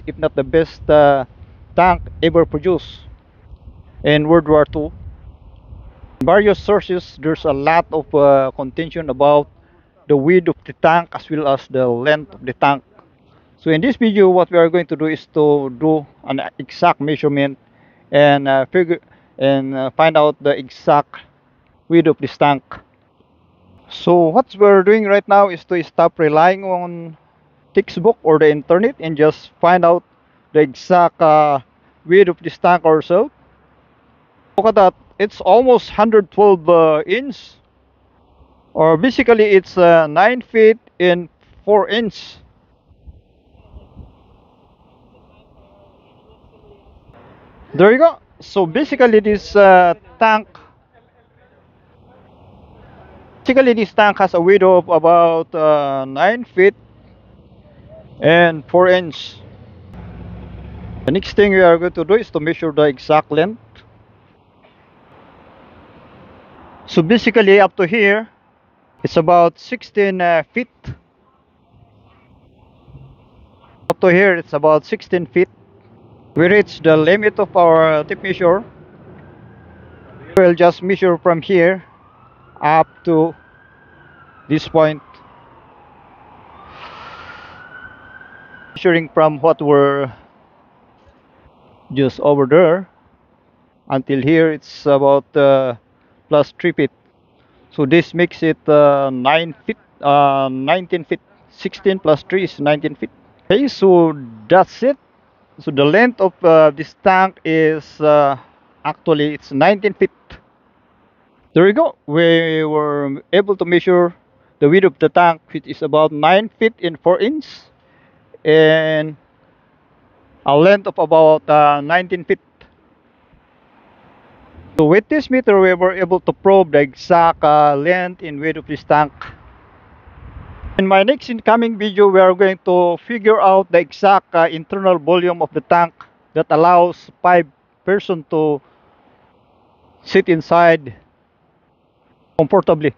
best, if not the best, tank ever produced in World War II. In various sources, there's a lot of contention about the width of the tank as well as the length of the tank. So in this video, what we are going to do is to do an exact measurement and find out the exact width of this tank. So what we're doing right now is to stop relying on textbook or the internet and just find out the exact width of this tank ourselves. Look at that, it's almost 112 inch, or basically it's 9 feet in 4 inch. There you go. So basically this tank has a width of about 9 feet and 4 inch. The next thing we are going to do is to measure the exact length. So basically up to here, it's about 16 feet. Up to here, it's about 16 feet. We reach the limit of our tape measure. We'll just measure from here up to this point. Measuring from what we're just over there until here, it's about plus 3 feet. So this makes it 9 feet, 19 feet. 16 plus 3 is 19 feet. Okay, so that's it. So the length of this tank is actually it's 19 feet. There we go. We were able to measure the width of the tank, which is about 9 feet in 4 inch, and a length of about 19 feet. So with this meter, we were able to probe the exact length and width of this tank. In my next incoming video, we are going to figure out the exact internal volume of the tank that allows 5 persons to sit inside comfortably.